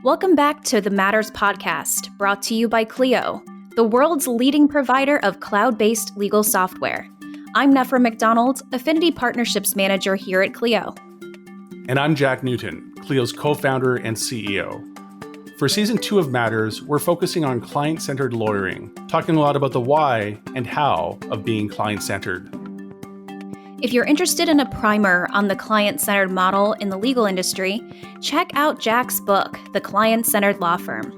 Welcome back to the Matters podcast, brought to you by Clio, the world's leading provider of cloud-based legal software. I'm Nefra McDonald, Affinity Partnerships Manager here at Clio. And I'm Jack Newton, Clio's co-founder and CEO. For Season 2 of Matters, we're focusing on client-centered lawyering, talking a lot about the why and how of being client-centered. If you're interested in a primer on the client-centered model in the legal industry, check out Jack's book, The Client-Centered Law Firm.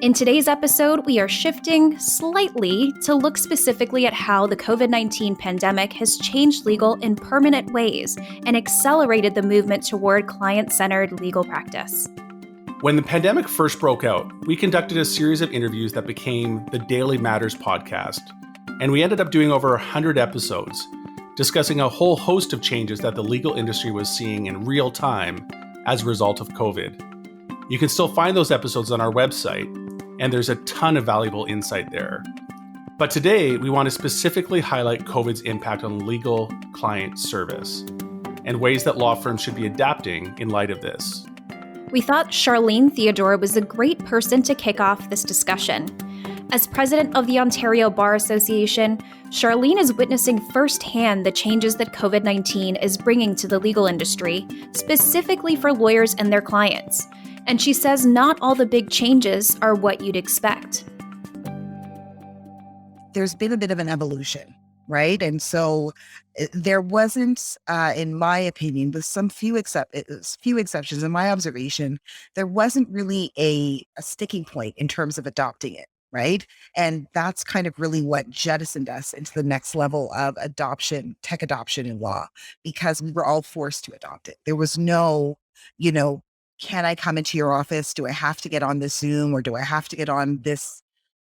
In today's episode, we are shifting slightly to look specifically at how the COVID-19 pandemic has changed legal in permanent ways and accelerated the movement toward client-centered legal practice. When the pandemic first broke out, we conducted a series of interviews that became the Daily Matters podcast, and we ended up doing over 100 episodes, discussing a whole host of changes that the legal industry was seeing in real time as a result of COVID. You can still find those episodes on our website, and there's a ton of valuable insight there. But today, we want to specifically highlight COVID's impact on legal client service and ways that law firms should be adapting in light of this. We thought Charlene Theodore was a great person to kick off this discussion. As president of the Ontario Bar Association, Charlene is witnessing firsthand the changes that COVID-19 is bringing to the legal industry, specifically for lawyers and their clients. And she says not all the big changes are what you'd expect. There's been a bit of an evolution, right? And so there wasn't, in my opinion, with some few exceptions, in my observation, there wasn't really a sticking point in terms of adopting it. Right. And that's kind of really what jettisoned us into the next level of adoption, tech adoption in law, because we were all forced to adopt it. There was no, can I come into your office? Do I have to get on this Zoom or do I have to get on this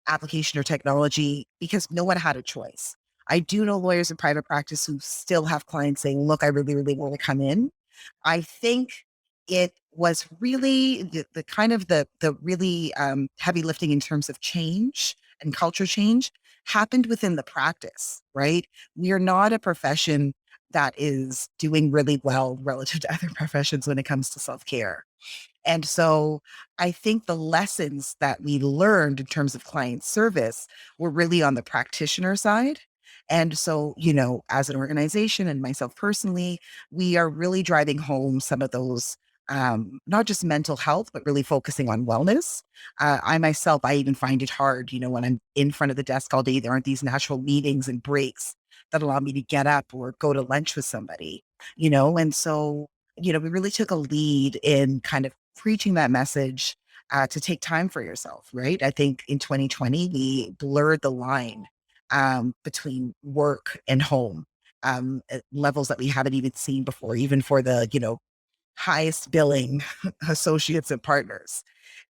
application or technology? Because no one had a choice. I do know lawyers in private practice who still have clients saying, look, I really, really want to come in. I think it was really the really heavy lifting in terms of change and culture change happened within the practice, right? We are not a profession that is doing really well relative to other professions when it comes to self-care. And so I think the lessons that we learned in terms of client service were really on the practitioner side. And so, as an organization and myself personally, we are really driving home some of those not just mental health, but really focusing on wellness. I even find it hard, when I'm in front of the desk all day, there aren't these natural meetings and breaks that allow me to get up or go to lunch with somebody, and so, we really took a lead in kind of preaching that message to take time for yourself, right? I think in 2020, we blurred the line between work and home at levels that we haven't even seen before, even for the, highest billing associates and partners.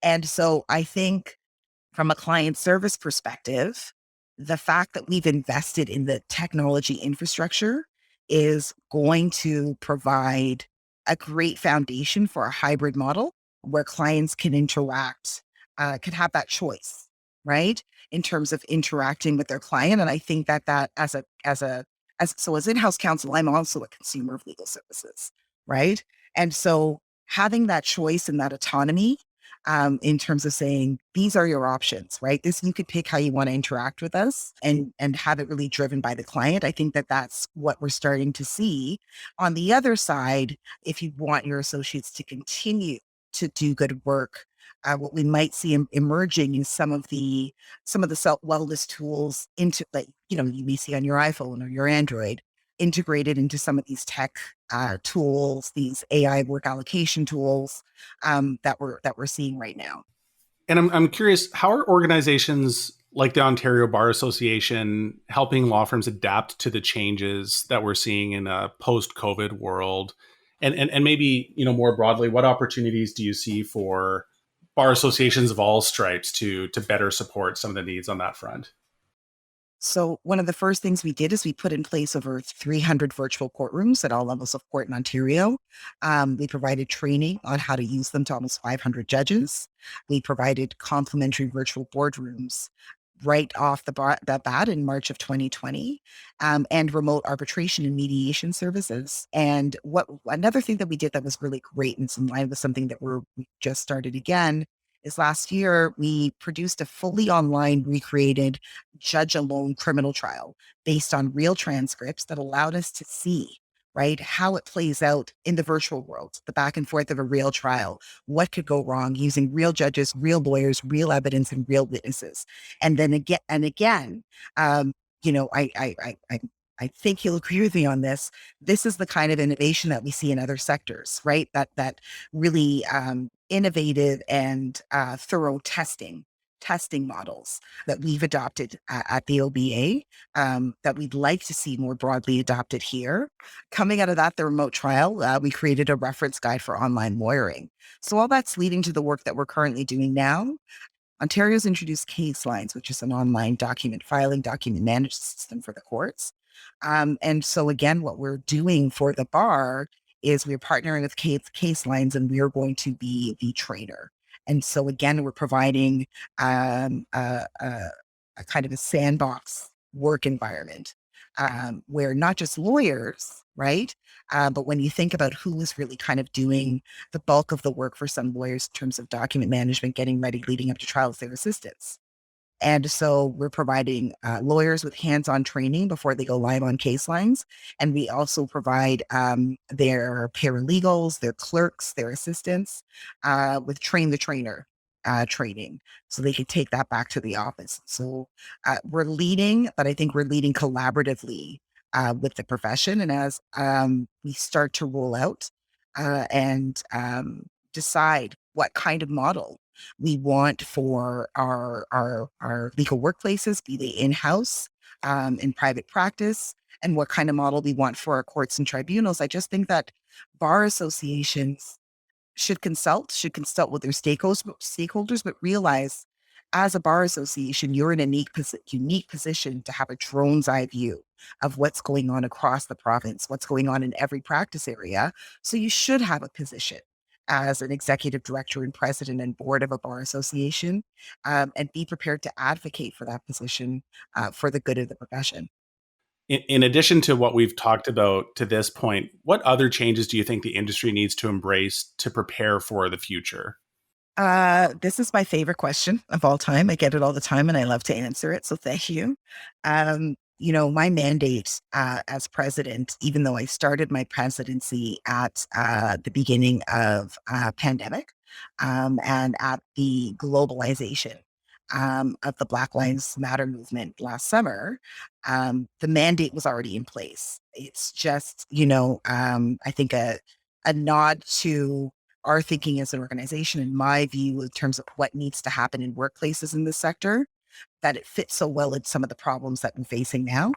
And so I think from a client service perspective, the fact that we've invested in the technology infrastructure is going to provide a great foundation for a hybrid model where clients can interact, can have that choice, right? In terms of interacting with their client. And I think that as in-house counsel, I'm also a consumer of legal services, right? And so having that choice and that autonomy in terms of saying, these are your options, right? You could pick how you want to interact with us and have it really driven by the client. I think that that's what we're starting to see. On the other side, if you want your associates to continue to do good work, what we might see emerging is some of the self-wellness tools into, you may see on your iPhone or your Android, integrated into some of these tech tools, these AI work allocation tools that we're seeing right now. And I'm curious, how are organizations like the Ontario Bar Association helping law firms adapt to the changes that we're seeing in a post-COVID world? And maybe, more broadly, what opportunities do you see for bar associations of all stripes to better support some of the needs on that front? So one of the first things we did is we put in place over 300 virtual courtrooms at all levels of court in Ontario. We provided training on how to use them to almost 500 judges. We provided complimentary virtual boardrooms right off the bat in March of 2020, and remote arbitration and mediation services. And what another thing that we did that was really great and in line with something that we just started again is last year we produced a fully online recreated judge alone criminal trial based on real transcripts that allowed us to see right how it plays out in the virtual world, the back and forth of a real trial, what could go wrong using real judges, real lawyers, real evidence, and real witnesses. And then again and again, um, you know, I think you'll agree with me on this. This is the kind of innovation that we see in other sectors, right? That really innovative and thorough testing models that we've adopted at the OBA, that we'd like to see more broadly adopted here. Coming out of that, the remote trial, we created a reference guide for online lawyering. So all that's leading to the work that we're currently doing now. Ontario's introduced Case Lines, which is an online document filing, document management system for the courts. And so again, what we're doing for the bar is we're partnering with Case Lines, and we are going to be the trainer. And so again, we're providing a kind of a sandbox work environment, where not just lawyers, right? But when you think about who is really kind of doing the bulk of the work for some lawyers in terms of document management, getting ready, leading up to trials, their assistants. And so we're providing lawyers with hands-on training before they go live on case lines. And we also provide their paralegals, their clerks, their assistants with train the trainer training so they can take that back to the office. So we're leading, but I think we're leading collaboratively with the profession. And as we start to roll out and decide what kind of model we want for our legal workplaces, be they in-house, in private practice, and what kind of model we want for our courts and tribunals. I just think that bar associations should consult with their stakeholders, but realize as a bar association, you're in a unique position to have a drone's eye view of what's going on across the province, what's going on in every practice area. So you should have a position as an executive director and president and board of a bar association, and be prepared to advocate for that position for the good of the profession. In addition to what we've talked about to this point, what other changes do you think the industry needs to embrace to prepare for the future? This is my favorite question of all time. I get it all the time and I love to answer it. So thank you. My mandate as president, even though I started my presidency at the beginning of pandemic, and at the globalization of the Black Lives Matter movement last summer, the mandate was already in place. It's just, I think a nod to our thinking as an organization, in my view, in terms of what needs to happen in workplaces in this sector, that it fits so well in some of the problems that we're facing now.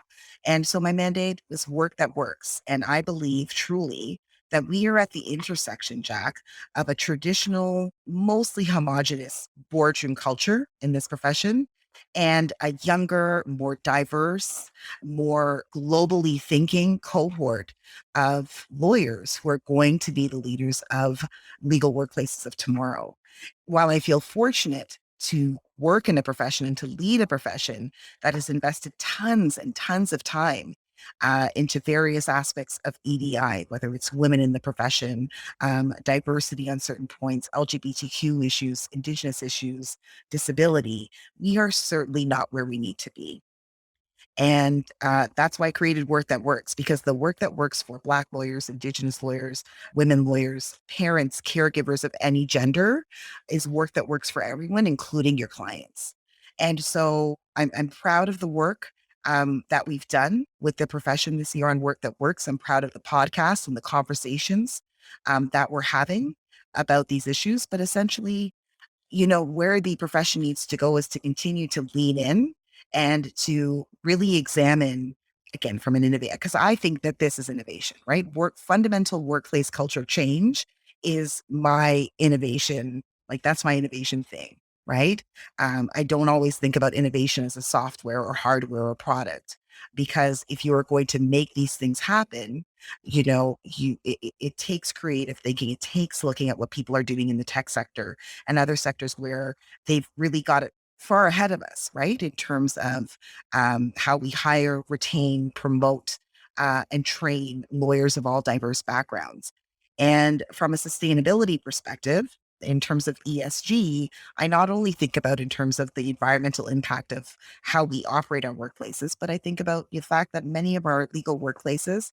And so my mandate is work that works. And I believe truly that we are at the intersection, Jack, of a traditional, mostly homogenous boardroom culture in this profession and a younger, more diverse, more globally thinking cohort of lawyers who are going to be the leaders of legal workplaces of tomorrow. While I feel fortunate to work in a profession and to lead a profession that has invested tons and tons of time into various aspects of EDI, whether it's women in the profession, diversity on certain points, LGBTQ issues, Indigenous issues, disability, we are certainly not where we need to be. And that's why I created Work That Works, because the work that works for Black lawyers, Indigenous lawyers, women lawyers, parents, caregivers of any gender is work that works for everyone, including your clients. And so I'm proud of the work that we've done with the profession this year on Work That Works. I'm proud of the podcast and the conversations that we're having about these issues. But essentially, where the profession needs to go is to continue to lean in and to really examine again from an innovation, because I think that this is innovation, right? Fundamental workplace culture change is my innovation. Like that's my innovation thing, right? I don't always think about innovation as a software or hardware or product, because if you are going to make these things happen, it takes creative thinking. It takes looking at what people are doing in the tech sector and other sectors where they've really got it far ahead of us, right? In terms of how we hire, retain, promote, and train lawyers of all diverse backgrounds. And from a sustainability perspective, in terms of ESG, I not only think about in terms of the environmental impact of how we operate our workplaces, but I think about the fact that many of our legal workplaces,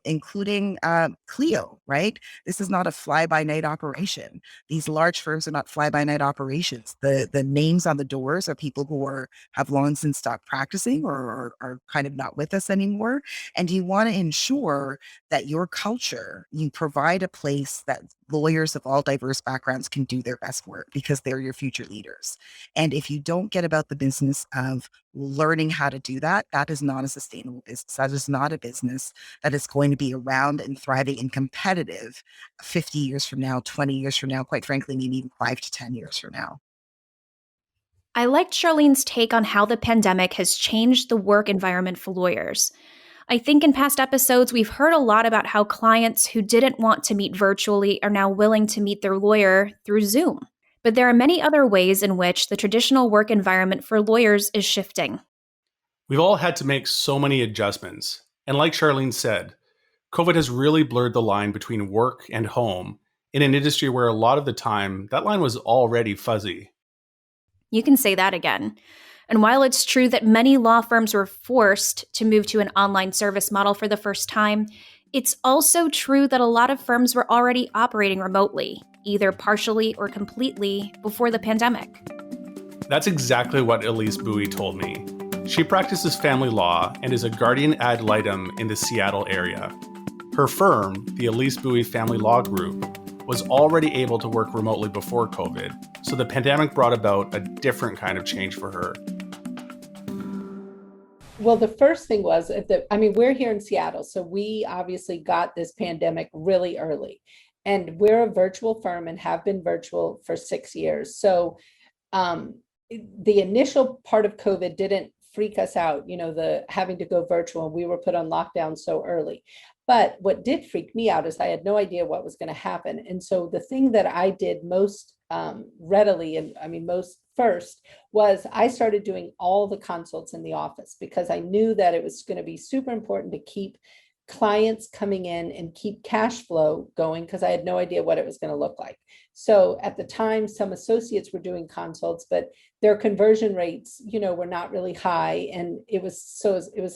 including Clio, right? This is not a fly-by-night operation. These large firms are not fly-by-night operations. The names on the doors are people who have long since stopped practicing or are kind of not with us anymore. And you want to ensure that your culture, you provide a place that lawyers of all diverse backgrounds can do their best work because they're your future leaders. And if you don't get about the business of learning how to do that, that is not a sustainable business. That is not a business that is going to be around and thriving and competitive 50 years from now, 20 years from now, quite frankly, maybe even 5 to 10 years from now. I liked Charlene's take on how the pandemic has changed the work environment for lawyers. I think in past episodes, we've heard a lot about how clients who didn't want to meet virtually are now willing to meet their lawyer through Zoom. But there are many other ways in which the traditional work environment for lawyers is shifting. We've all had to make so many adjustments. And like Charlene said, COVID has really blurred the line between work and home in an industry where a lot of the time that line was already fuzzy. You can say that again. And while it's true that many law firms were forced to move to an online service model for the first time, it's also true that a lot of firms were already operating remotely, either partially or completely, before the pandemic. That's exactly what Elise Bowie told me. She practices family law and is a guardian ad litem in the Seattle area. Her firm, the Elise Bowie Family Law Group, was already able to work remotely before COVID, so the pandemic brought about a different kind of change for her. Well, the first thing was, we're here in Seattle, so we obviously got this pandemic really early. And we're a virtual firm and have been virtual for 6 years. So the initial part of COVID didn't freak us out, the having to go virtual. We were put on lockdown so early. But what did freak me out is I had no idea what was going to happen. And so the thing that I did most readily, and most first, was I started doing all the consults in the office because I knew that it was going to be super important to keep clients coming in and keep cash flow going because I had no idea what it was going to look like. So at the time, some associates were doing consults, but their conversion rates, were not really high. And it was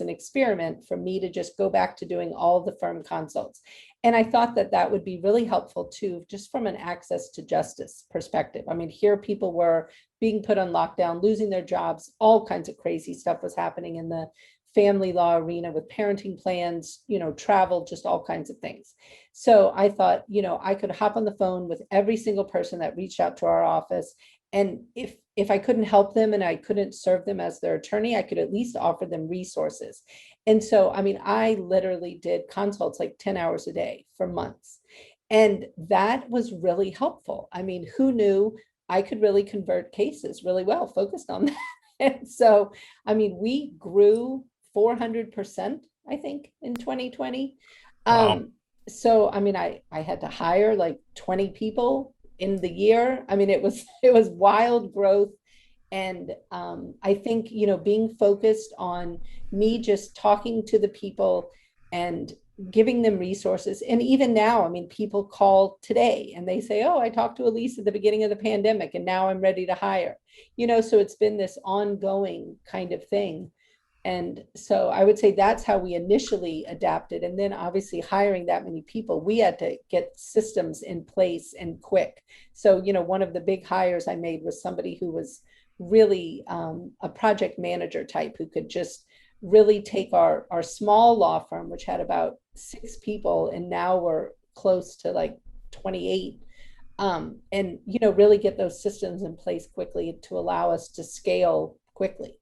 an experiment for me to just go back to doing all the firm consults. And I thought that that would be really helpful too, just from an access to justice perspective. Here people were being put on lockdown, losing their jobs, all kinds of crazy stuff was happening in the family law arena with parenting plans, travel, just all kinds of things. So I thought, I could hop on the phone with every single person that reached out to our office. And if I couldn't help them and I couldn't serve them as their attorney, I could at least offer them resources. And so, I literally did consults like 10 hours a day for months. And that was really helpful. Who knew I could really convert cases really well, focused on that. And so, we grew 400%, I think, in 2020. Wow. So, I had to hire like 20 people in the year. It was wild growth. And I think, being focused on me just talking to the people and giving them resources. And even now, people call today and they say, oh, I talked to Elise at the beginning of the pandemic and now I'm ready to hire, so it's been this ongoing kind of thing. And so I would say that's how we initially adapted. And then obviously hiring that many people, we had to get systems in place and quick. So, one of the big hires I made was somebody who was really a project manager type who could just really take our small law firm, which had about 6 people, and now we're close to like 28. And, really get those systems in place quickly to allow us to scale quickly.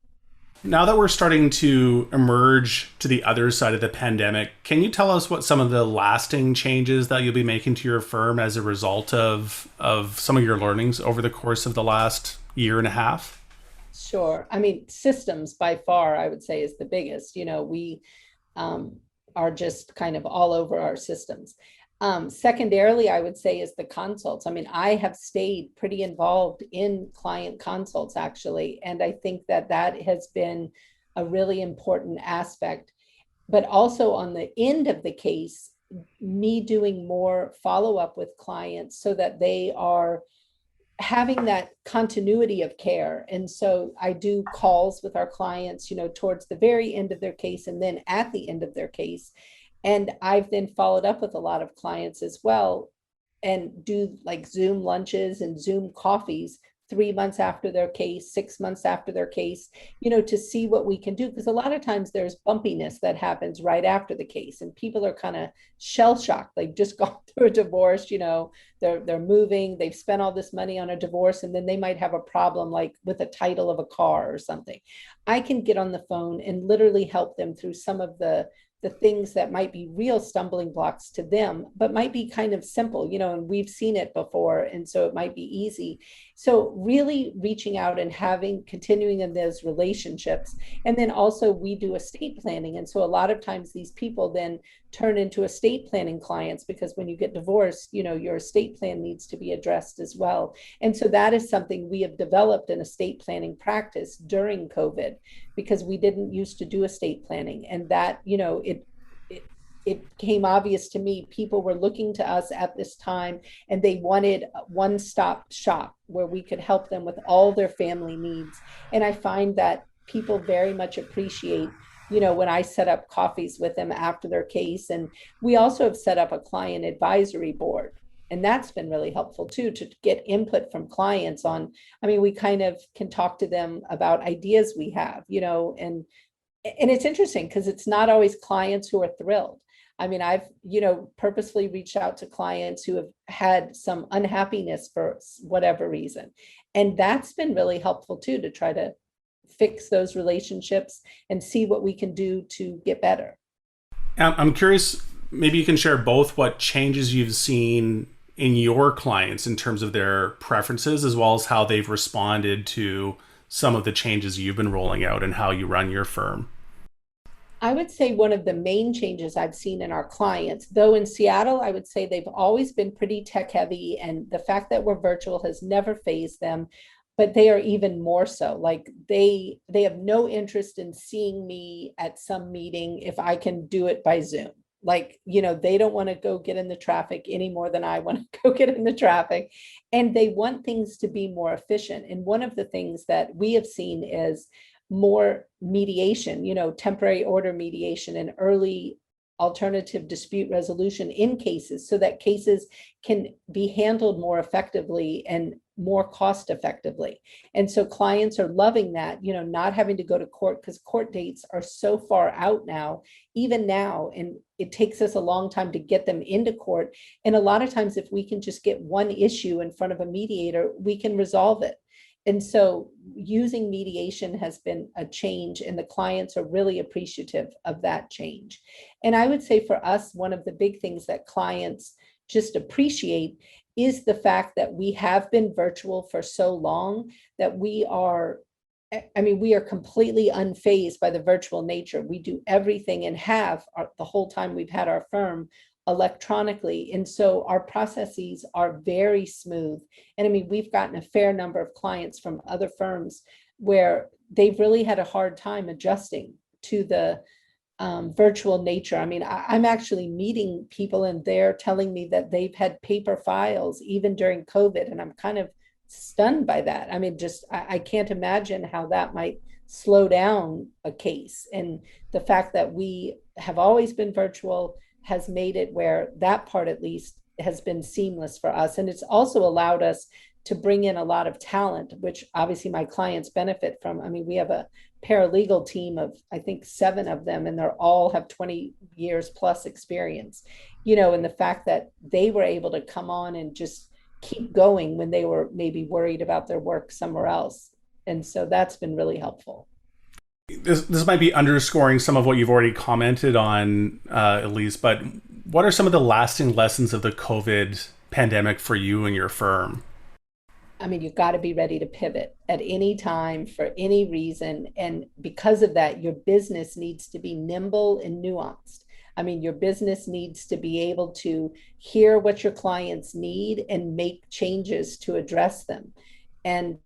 Now that we're starting to emerge to the other side of the pandemic, can you tell us what some of the lasting changes that you'll be making to your firm as a result of some of your learnings over the course of the last year and a half? Sure. Systems by far, I would say, is the biggest. We are just kind of all over our systems. Secondarily, I would say is the consults. I mean, I have stayed pretty involved in client consults actually, and I think that that has been a really important aspect. But also on the end of the case, me doing more follow up with clients so that they are having that continuity of care. And so I do calls with our clients, towards the very end of their case and then at the end of their case. And I've then followed up with a lot of clients as well and do like Zoom lunches and Zoom coffees 3 months after their case, 6 months after their case, to see what we can do. Because a lot of times there's bumpiness that happens right after the case, and people are kind of shell shocked. They've just gone through a divorce, they're moving, they've spent all this money on a divorce, and then they might have a problem like with a title of a car or something. I can get on the phone and literally help them through some of the things that might be real stumbling blocks to them, but might be kind of simple, and we've seen it before. And so it might be easy. So really reaching out and continuing in those relationships. And then also we do estate planning. And so a lot of times these people then turn into estate planning clients, because when you get divorced, your estate plan needs to be addressed as well. And so that is something we have developed an estate planning practice during COVID, because we didn't used to do estate planning. And that, it became obvious to me people were looking to us at this time, and they wanted a one-stop shop where we could help them with all their family needs. And I find that people very much appreciate, when I set up coffees with them after their case. And we also have set up a client advisory board, and that's been really helpful too, to get input from clients on, I mean, we kind of can talk to them about ideas we have, and it's interesting because it's not always clients who are thrilled. I mean, I've, purposefully reached out to clients who have had some unhappiness for whatever reason. And that's been really helpful too, to try to fix those relationships and see what we can do to get better. I'm curious, maybe you can share both what changes you've seen in your clients in terms of their preferences, as well as how they've responded to some of the changes you've been rolling out and how you run your firm. I would say one of the main changes I've seen in our clients, though in Seattle, I would say they've always been pretty tech heavy, and the fact that we're virtual has never fazed them, but they are even more so. Like they have no interest in seeing me at some meeting if I can do it by Zoom. Like, they don't want to go get in the traffic any more than I want to go get in the traffic. And they want things to be more efficient. And one of the things that we have seen is more mediation, temporary order mediation and early alternative dispute resolution in cases, so that cases can be handled more effectively and more cost effectively. And so clients are loving that, not having to go to court, because court dates are so far out now, even now, and it takes us a long time to get them into court. And a lot of times, if we can just get one issue in front of a mediator, we can resolve it. And so using mediation has been a change, and the clients are really appreciative of that change. And I would say for us, one of the big things that clients just appreciate is the fact that we have been virtual for so long that we are completely unfazed by the virtual nature. We do everything and have the whole time we've had our firm electronically. And so our processes are very smooth. And we've gotten a fair number of clients from other firms where they've really had a hard time adjusting to the virtual nature. I'm actually meeting people and they're telling me that they've had paper files even during COVID. And I'm kind of stunned by that. I can't imagine how that might slow down a case. And the fact that we have always been virtual has made it where that part at least has been seamless for us. And it's also allowed us to bring in a lot of talent, which obviously my clients benefit from. We have a paralegal team of, I think, 7 of them, and they're all have 20 years plus experience, and the fact that they were able to come on and just keep going when they were maybe worried about their work somewhere else. And so that's been really helpful. This might be underscoring some of what you've already commented on, Elise, but what are some of the lasting lessons of the COVID pandemic for you and your firm? You've got to be ready to pivot at any time for any reason. And because of that, your business needs to be nimble and nuanced. I mean, your business needs to be able to hear what your clients need and make changes to address them. And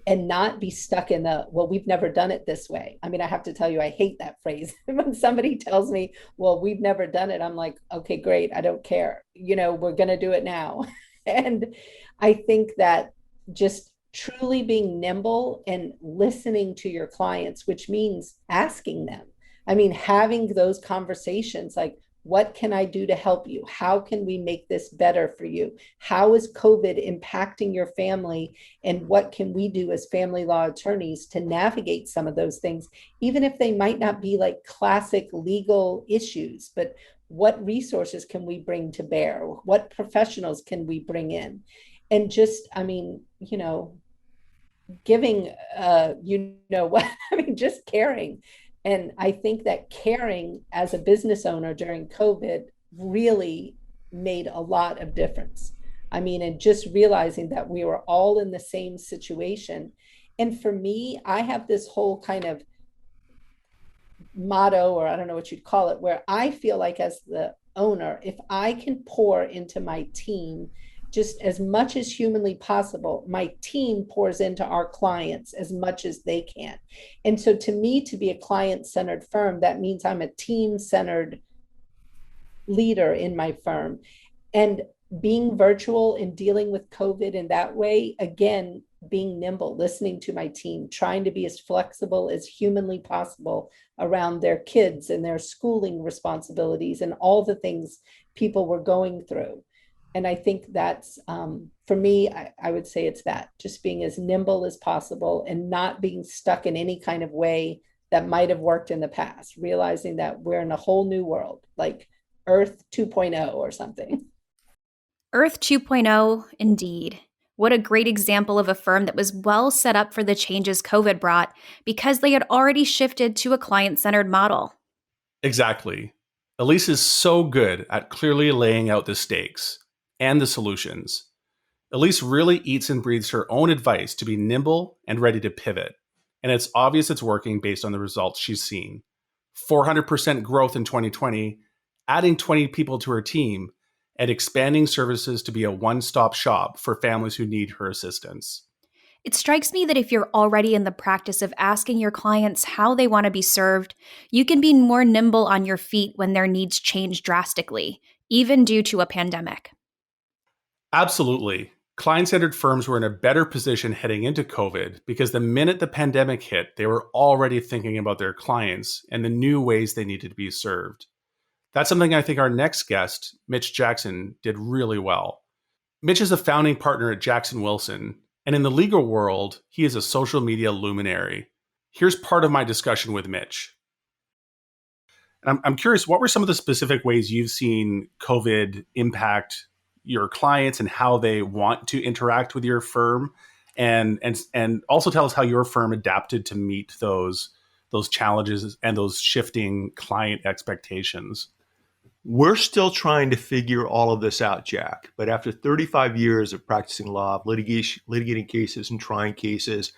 not be stuck in the, well, we've never done it this way. I mean, I have to tell you, I hate that phrase. When somebody tells me, well, we've never done it, I'm like, okay, great, I don't care, we're going to do it now. And I think that just truly being nimble and listening to your clients, which means asking them, I mean, having those conversations like, what can I do to help you? How can we make this better for you? How is COVID impacting your family? And what can we do as family law attorneys to navigate some of those things, even if they might not be like classic legal issues, but what resources can we bring to bear? What professionals can we bring in? And just, I mean, giving, what, I mean, just caring. And I think that caring as a business owner during COVID really made a lot of difference. I mean, and just realizing that we were all in the same situation. And for me, I have this whole kind of motto, or I don't know what you'd call it, where I feel like as the owner, if I can pour into my team just as much as humanly possible, my team pours into our clients as much as they can. And so to me, to be a client-centered firm, that means I'm a team-centered leader in my firm. And being virtual and dealing with COVID in that way, again, being nimble, listening to my team, trying to be as flexible as humanly possible around their kids and their schooling responsibilities and all the things people were going through. And I think that's, for me, I would say it's that, just being as nimble as possible and not being stuck in any kind of way that might have worked in the past, realizing that we're in a whole new world, like Earth 2.0 or something. Earth 2.0, indeed. What a great example of a firm that was well set up for the changes COVID brought because they had already shifted to a client-centered model. Exactly. Elise is so good at clearly laying out the stakes and the solutions. Elise really eats and breathes her own advice to be nimble and ready to pivot. And it's obvious it's working based on the results she's seen. 400% growth in 2020, adding 20 people to her team, and expanding services to be a one-stop shop for families who need her assistance. It strikes me that if you're already in the practice of asking your clients how they want to be served, you can be more nimble on your feet when their needs change drastically, even due to a pandemic. Absolutely. Client-centered firms were in a better position heading into COVID because the minute the pandemic hit, they were already thinking about their clients and the new ways they needed to be served. That's something I think our next guest, Mitch Jackson, did really well. Mitch is a founding partner at Jackson Wilson, and in the legal world, he is a social media luminary. Here's part of my discussion with Mitch. And I'm curious, what were some of the specific ways you've seen COVID impact your clients and how they want to interact with your firm? And also tell us how your firm adapted to meet those challenges and those shifting client expectations. We're still trying to figure all of this out, Jack. But after 35 years of practicing law, litigating cases and trying cases,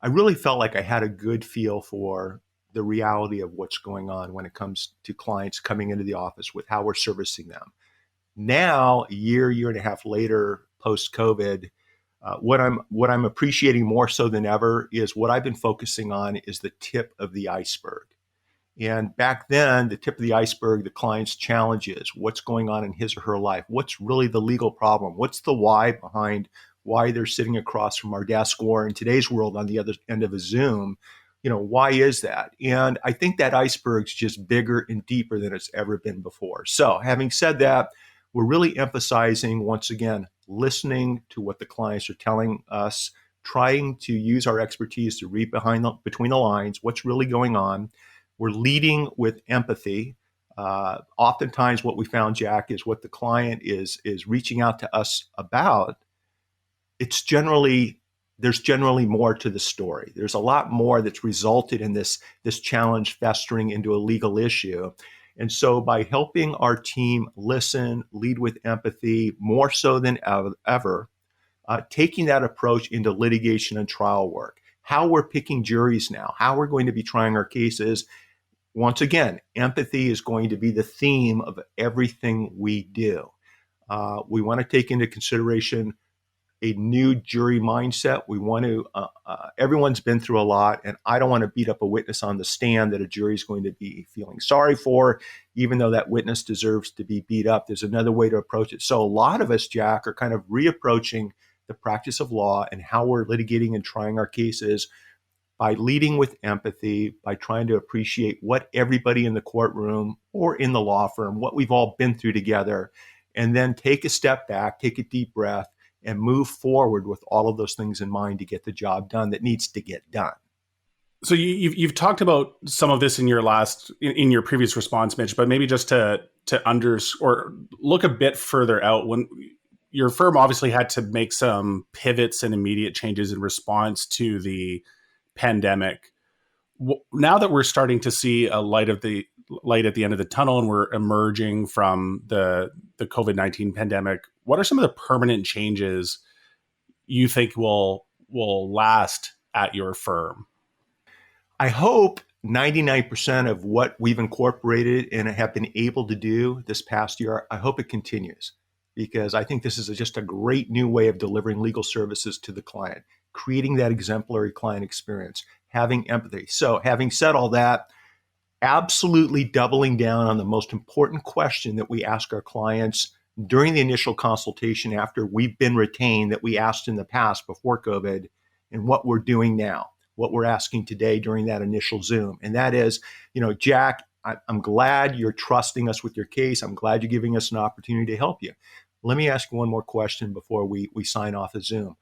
I really felt like I had a good feel for the reality of what's going on when it comes to clients coming into the office with how we're servicing them. Now, a year and a half later, post-COVID, what I'm appreciating more so than ever is what I've been focusing on is the tip of the iceberg. And back then, the tip of the iceberg, the client's challenges, what's going on in his or her life, what's really the legal problem, what's the why behind why they're sitting across from our desk, or in today's world on the other end of a Zoom, why is that? And I think that iceberg's just bigger and deeper than it's ever been before. So having said that, we're really emphasizing, once again, listening to what the clients are telling us, trying to use our expertise to read between the lines, what's really going on. We're leading with empathy. Oftentimes what we found, Jack, is what the client is reaching out to us about. There's generally more to the story. There's a lot more that's resulted in this challenge festering into a legal issue. And so by helping our team listen, lead with empathy, more so than ever, taking that approach into litigation and trial work, how we're picking juries now, how we're going to be trying our cases, Once again, empathy is going to be the theme of everything we do. We want to take into consideration a new jury mindset. We want to, everyone's been through a lot, and I don't want to beat up a witness on the stand that a jury is going to be feeling sorry for, even though that witness deserves to be beat up. There's another way to approach it. So a lot of us, Jack, are kind of reapproaching the practice of law and how we're litigating and trying our cases by leading with empathy, by trying to appreciate what everybody in the courtroom or in the law firm, what we've all been through together, and then take a step back, take a deep breath, and move forward with all of those things in mind to get the job done that needs to get done. So you've talked about some of this in your previous response, Mitch, but maybe just to or look a bit further out, when your firm obviously had to make some pivots and immediate changes in response to the pandemic. Now that we're starting to see a light at the end of the tunnel and we're emerging from the COVID-19 pandemic, what are some of the permanent changes you think will last at your firm? I hope 99% of what we've incorporated and have been able to do this past year, I hope it continues, because I think this is just a great new way of delivering legal services to the client, creating that exemplary client experience, having empathy. So having said all that, absolutely doubling down on the most important question that we ask our clients during the initial consultation after we've been retained, that we asked in the past before COVID, and what we're doing now, what we're asking today during that initial Zoom. And that is, Jack, I'm glad you're trusting us with your case. I'm glad you're giving us an opportunity to help you. Let me ask you one more question before we sign off the Zoom.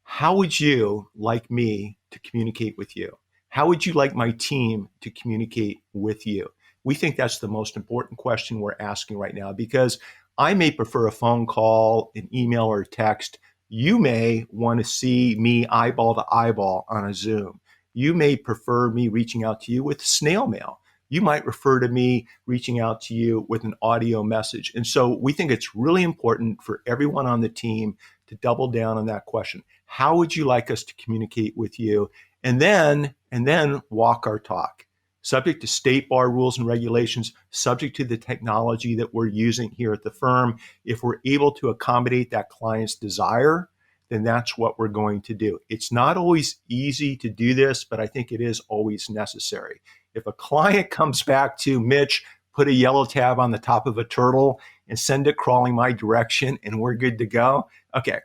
How would you like me to communicate with you? How would you like my team to communicate with you? We think that's the most important question we're asking right now, because I may prefer a phone call, an email, or a text. You may want to see me eyeball to eyeball on a Zoom. You may prefer me reaching out to you with snail mail. You might refer to me reaching out to you with an audio message. And so we think it's really important for everyone on the team to double down on that question. How would you like us to communicate with you? And then walk our talk. Subject to state bar rules and regulations, subject to the technology that we're using here at the firm. If we're able to accommodate that client's desire, then that's what we're going to do. It's not always easy to do this, but I think it is always necessary. If a client comes back to, Mitch, put a yellow tab on the top of a turtle and send it crawling my direction and we're good to go, okay,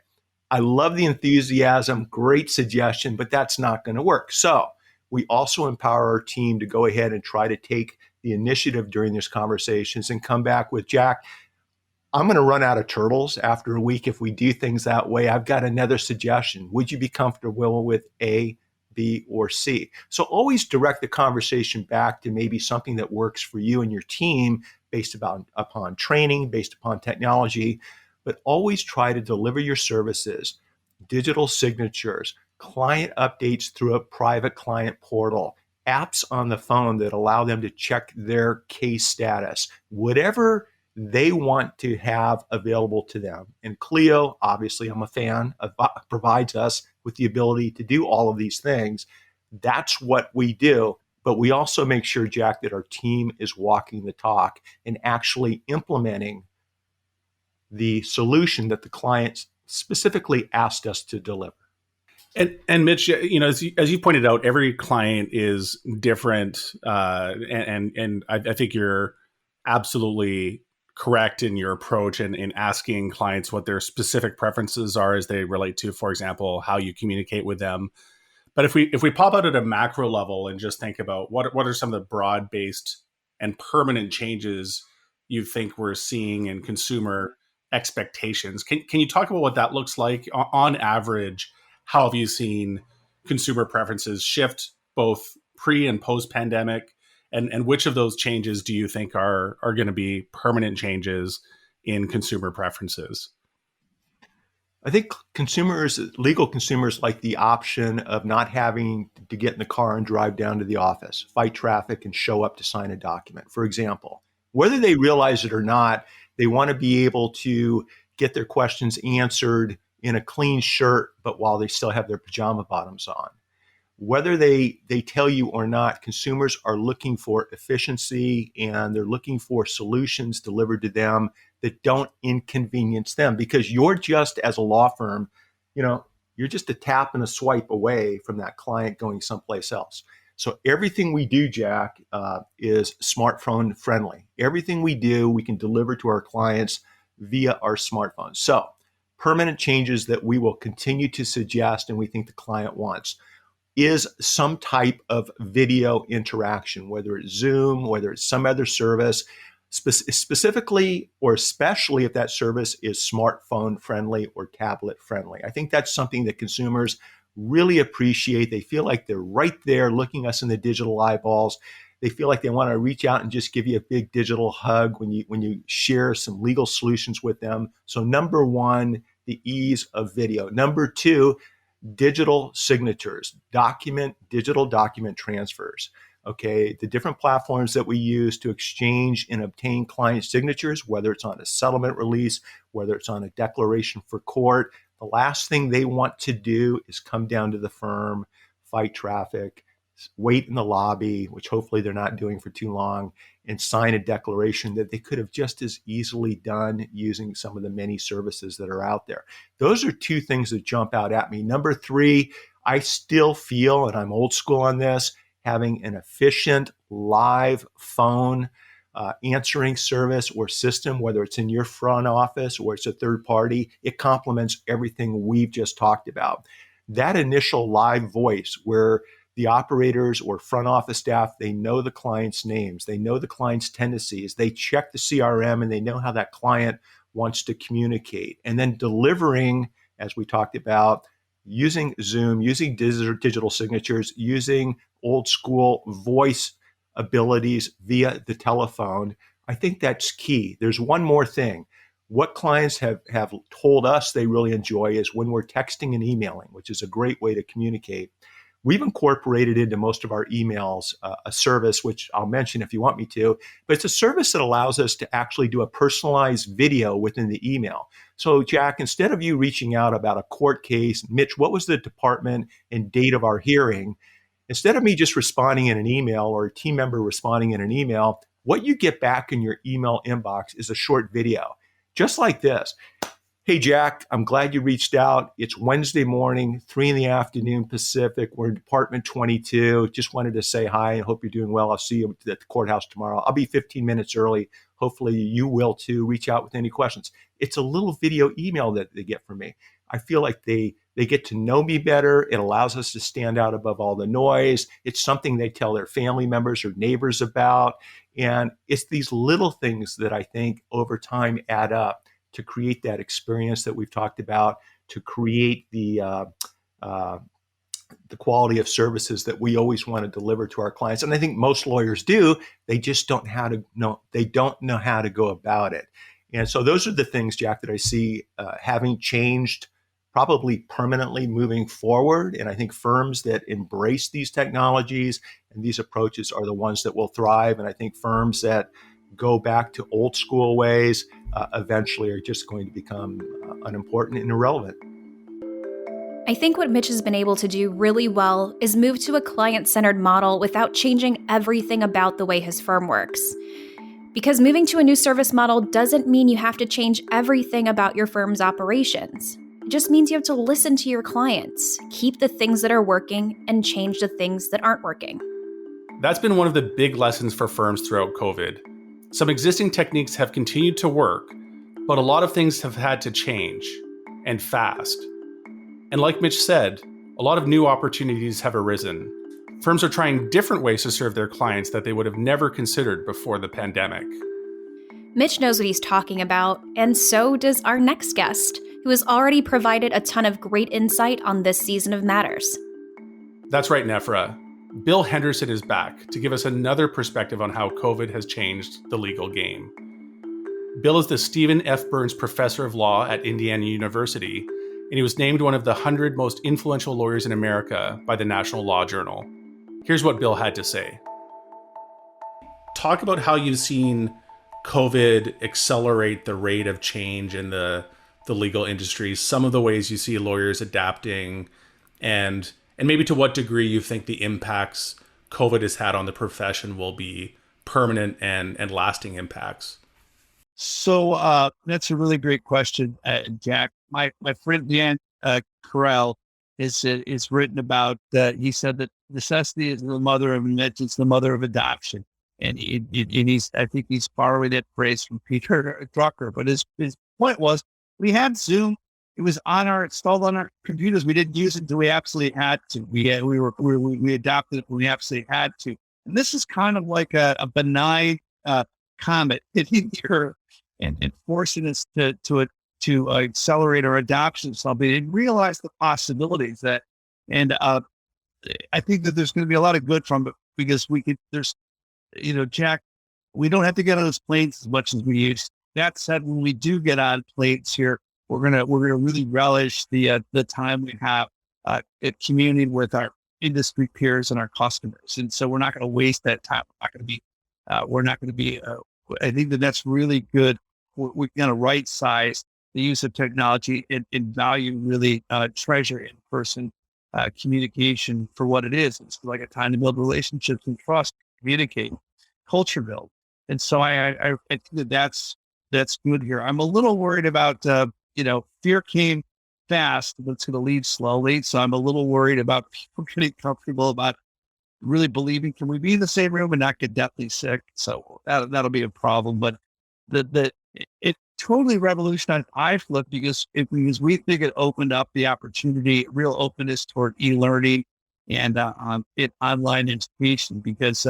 I love the enthusiasm, great suggestion, but that's not going to work. So we also empower our team to go ahead and try to take the initiative during these conversations and come back with, Jack, I'm going to run out of turtles after a week if we do things that way. I've got another suggestion. Would you be comfortable with A, B, or C? So always direct the conversation back to maybe something that works for you and your team based upon training, based upon technology, but always try to deliver your services, digital signatures, client updates through a private client portal, apps on the phone that allow them to check their case status, whatever they want to have available to them. And Clio, obviously, I'm a fan of, provides us with the ability to do all of these things. That's what we do. But we also make sure, Jack, that our team is walking the talk and actually implementing the solution that the client specifically asked us to deliver. And Mitch, as you pointed out, every client is different, and I think you're absolutely correct in your approach and in asking clients what their specific preferences are as they relate to, for example, how you communicate with them. But if we pop out at a macro level and just think about what are some of the broad-based and permanent changes you think we're seeing in consumer expectations, can you talk about what that looks like on average? How have you seen consumer preferences shift both pre and post pandemic? And which of those changes do you think are going to be permanent changes in consumer preferences? I think legal consumers like the option of not having to get in the car and drive down to the office, fight traffic, and show up to sign a document, for example. Whether they realize it or not, they want to be able to get their questions answered in a clean shirt, but while they still have their pajama bottoms on. whether they tell you or not, consumers are looking for efficiency and they're looking for solutions delivered to them that don't inconvenience them, because you're just, as a law firm, you're just a tap and a swipe away from that client going someplace else. So everything we do, Jack, is smartphone friendly. Everything we do, we can deliver to our clients via our smartphones. So permanent changes that we will continue to suggest and we think the client wants is some type of video interaction, whether it's Zoom, whether it's some other service, specifically or especially if that service is smartphone friendly or tablet friendly. I think that's something that consumers really appreciate. They feel like they're right there looking us in the digital eyeballs. They feel like they want to reach out and just give you a big digital hug when you share some legal solutions with them. So number one, the ease of video. Number two, digital signatures, digital document transfers. Okay, the different platforms that we use to exchange and obtain client signatures, whether it's on a settlement release, whether it's on a declaration for court, the last thing they want to do is come down to the firm, fight traffic, wait in the lobby, which hopefully they're not doing for too long, and sign a declaration that they could have just as easily done using some of the many services that are out there. Those are two things that jump out at me. Number three, I still feel, and I'm old school on this, having an efficient live phone answering service or system, whether it's in your front office or it's a third party, it complements everything we've just talked about. That initial live voice where the operators or front office staff, they know the client's names, they know the client's tendencies, they check the CRM and they know how that client wants to communicate. And then delivering, as we talked about, using Zoom, using digital signatures, using old school voice abilities via the telephone. I think that's key. There's one more thing. What clients have told us they really enjoy is when we're texting and emailing, which is a great way to communicate. We've incorporated into most of our emails a service, which I'll mention if you want me to, but it's a service that allows us to actually do a personalized video within the email. So, Jack, instead of you reaching out about a court case, Mitch, what was the department and date of our hearing? Instead of me just responding in an email or a team member responding in an email, what you get back in your email inbox is a short video, just like this. Hey, Jack, I'm glad you reached out. It's Wednesday morning, 3 p.m. Pacific. We're in Department 22. Just wanted to say hi and hope you're doing well. I'll see you at the courthouse tomorrow. I'll be 15 minutes early. Hopefully you will too. Reach out with any questions. It's a little video email that they get from me. I feel like they get to know me better. It allows us to stand out above all the noise. It's something they tell their family members or neighbors about. And it's these little things that I think over time add up to create that experience that we've talked about, to create the quality of services that we always want to deliver to our clients. And I think most lawyers do. They just don't know how to go about it. And so those are the things, Jack, that I see having changed probably permanently moving forward. And I think firms that embrace these technologies and these approaches are the ones that will thrive. And I think firms that go back to old school ways eventually are just going to become unimportant and irrelevant. I think what Mitch has been able to do really well is move to a client-centered model without changing everything about the way his firm works. Because moving to a new service model doesn't mean you have to change everything about your firm's operations. It just means you have to listen to your clients, keep the things that are working, and change the things that aren't working. That's been one of the big lessons for firms throughout COVID. Some existing techniques have continued to work, but a lot of things have had to change, and fast. And like Mitch said, a lot of new opportunities have arisen. Firms are trying different ways to serve their clients that they would have never considered before the pandemic. Mitch knows what he's talking about, and so does our next guest, who has already provided a ton of great insight on this season of Matters. That's right, Nephra. Bill Henderson is back to give us another perspective on how COVID has changed the legal game. Bill is the Stephen F. Burns Professor of Law at Indiana University, and he was named one of the 100 most influential lawyers in America by the National Law Journal. Here's what Bill had to say. Talk about how you've seen COVID accelerate the rate of change in the legal industry, some of the ways you see lawyers adapting, and and maybe to what degree you think the impacts COVID has had on the profession will be permanent and lasting impacts? So that's a really great question, Jack. My friend Dan Carell is written about. He said that necessity is the mother of invention, it's the mother of adoption, and I think he's borrowing that phrase from Peter Drucker. But his point was, we had Zoom. It was installed on our computers. We didn't use it until we absolutely had to. We adopted it when we absolutely had to. And this is kind of like a benign comet hitting the Earth and forcing us to accelerate our adoption of something and realize the possibilities that. And I think that there's going to be a lot of good from it because Jack, we don't have to get on those planes as much as we used. That said, when we do get on planes here, we're gonna really relish the time we have communing with our industry peers and our customers, and so we're not going to waste that time. We're not going to be. I think that's really good. We're going to right size the use of technology and value really treasure in person communication for what it is. It's like a time to build relationships and trust, communicate, culture build, and so I think that's good here. I'm a little worried about. Fear came fast, but it's going to leave slowly. So I'm a little worried about people getting comfortable about really believing, can we be in the same room and not get deathly sick? So that'll be a problem. But it totally revolutionized iFlip because we think it opened up the opportunity, real openness toward e-learning and online education because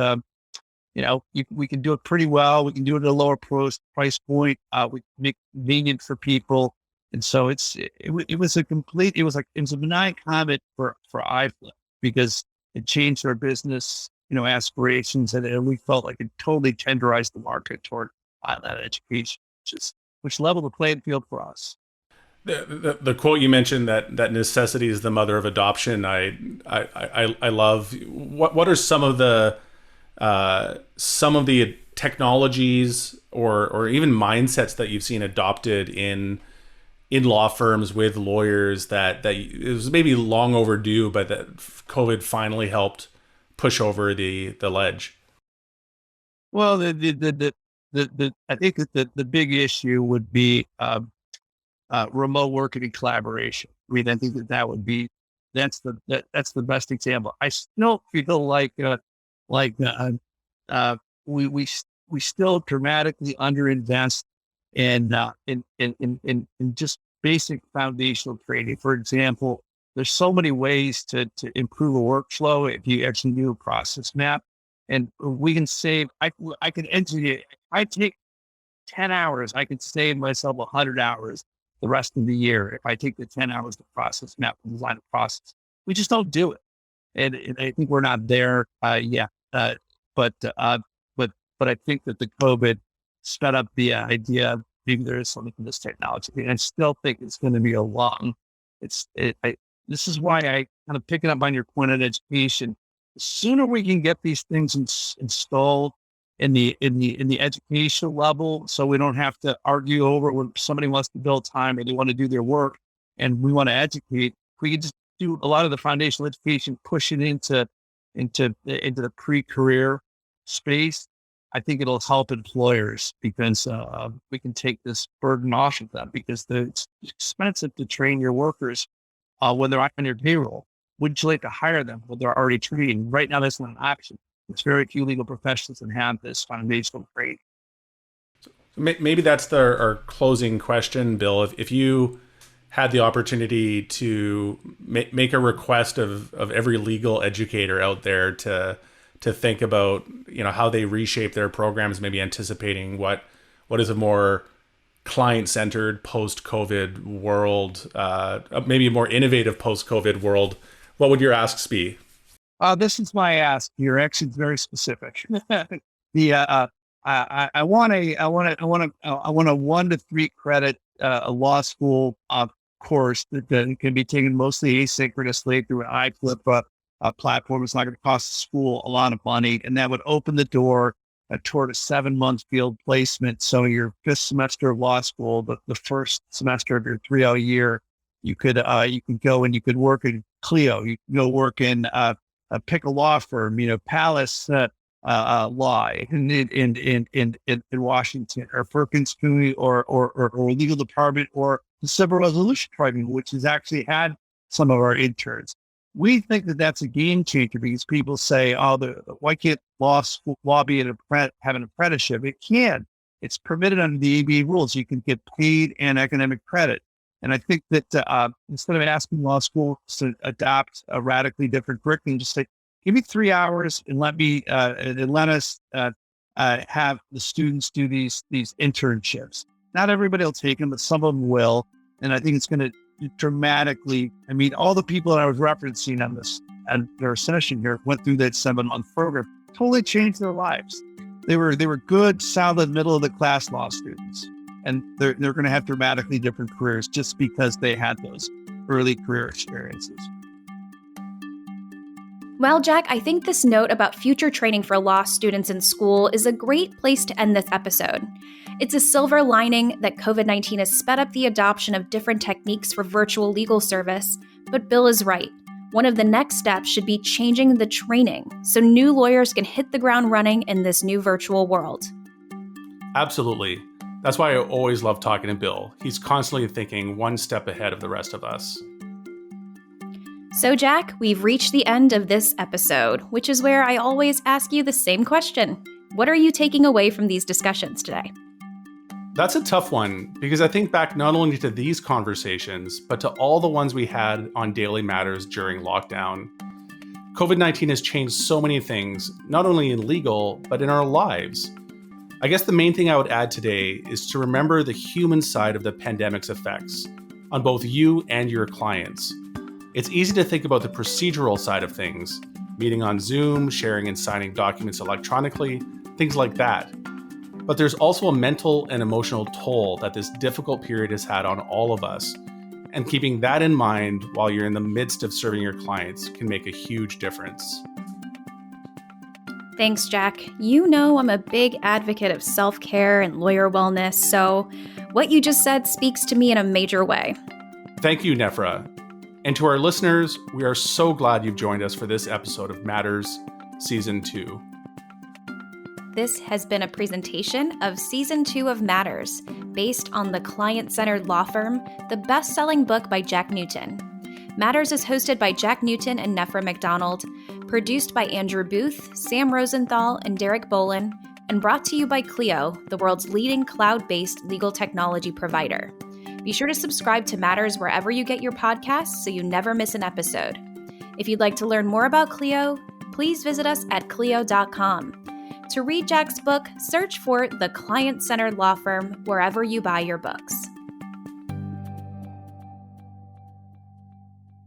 we can do it pretty well. We can do it at a lower price point. We can make it convenient for people. And so it was a benign comment for iFlip because it changed our business, aspirations, and we felt like it totally tenderized the market toward online education, which leveled the playing field for us. The quote you mentioned that necessity is the mother of adoption. I love. What are some of the technologies or even mindsets that you've seen adopted in law firms with lawyers that it was maybe long overdue, but that COVID finally helped push over the ledge? Well, I think that the big issue would be remote working and collaboration. I mean, I think that's the best example. I still feel like we still dramatically underinvest in just basic foundational training. For example, there's so many ways to improve a workflow if you actually do a process map, and we can save. I can engineer. I take 10 hours. I can save myself 100 hours the rest of the year if I take the 10 hours to process map and design a process. We just don't do it, and I think we're not there yet. But I think that the COVID sped up the idea of maybe there is something in this technology. And I still think it's going to be this is why I kind of picking up on your point on education. The sooner we can get these things installed in the educational level, so we don't have to argue over when somebody wants to build time and they want to do their work and we want to educate, we can just do a lot of the foundational education, push it into the pre-career space. I think it'll help employers because we can take this burden off of them because it's expensive to train your workers when they're on your payroll. Wouldn't you like to hire them when they're already trained? Right now, that's not an option. There's very few legal professions that have this foundational training. Maybe that's our closing question, Bill. If you had the opportunity to make a request of every legal educator out there to think about, how they reshape their programs, maybe anticipating what is a more client-centered post-COVID world, maybe a more innovative post-COVID world, what would your asks be? This is my ask. Your actually very specific. I want a 1 to 3 credit law school course that can be taken mostly asynchronously through an iFlip platform. It's not going to cost the school a lot of money, and that would open the door toward a 7-month field placement. So your 5th semester of law school, the first semester of your 3L year, You could go and you could work in Clio. You can go work in pick a law firm, Palace Law in Washington, or Perkins Cooney, or legal department, or the civil resolution tribunal, which has actually had some of our interns. We think that that's a game changer because people say, why can't law be have an apprenticeship? It can. It's permitted under the ABA rules. You can get paid and academic credit. And I think that instead of asking law schools to adopt a radically different curriculum, just say, give me 3 hours and let us have the students do these internships. Not everybody will take them, but some of them will. And I think it's going to dramatically, all the people that I was referencing on this and their session here went through that 7-month program, totally changed their lives. They were good, solid, middle of the class law students. And they're going to have dramatically different careers just because they had those early career experiences. Well, Jack, I think this note about future training for law students in school is a great place to end this episode. It's a silver lining that COVID-19 has sped up the adoption of different techniques for virtual legal service, but Bill is right. One of the next steps should be changing the training so new lawyers can hit the ground running in this new virtual world. Absolutely. That's why I always love talking to Bill. He's constantly thinking one step ahead of the rest of us. So, Jack, we've reached the end of this episode, which is where I always ask you the same question. What are you taking away from these discussions today? That's a tough one because I think back not only to these conversations, but to all the ones we had on Daily Matters during lockdown. COVID-19 has changed so many things, not only in legal, but in our lives. I guess the main thing I would add today is to remember the human side of the pandemic's effects on both you and your clients. It's easy to think about the procedural side of things, meeting on Zoom, sharing and signing documents electronically, things like that. But there's also a mental and emotional toll that this difficult period has had on all of us. And keeping that in mind while you're in the midst of serving your clients can make a huge difference. Thanks, Jack. You know I'm a big advocate of self-care and lawyer wellness, so what you just said speaks to me in a major way. Thank you, Nefra. And to our listeners, we are so glad you've joined us for this episode of Matters Season 2. This has been a presentation of Season 2 of Matters, based on The Client-Centered Law Firm, the best-selling book by Jack Newton. Matters is hosted by Jack Newton and Nefra McDonald, produced by Andrew Booth, Sam Rosenthal, and Derek Bolin, and brought to you by Clio, the world's leading cloud-based legal technology provider. Be sure to subscribe to Matters wherever you get your podcasts so you never miss an episode. If you'd like to learn more about Clio, please visit us at clio.com. To read Jack's book, search for The Client-Centered Law Firm wherever you buy your books.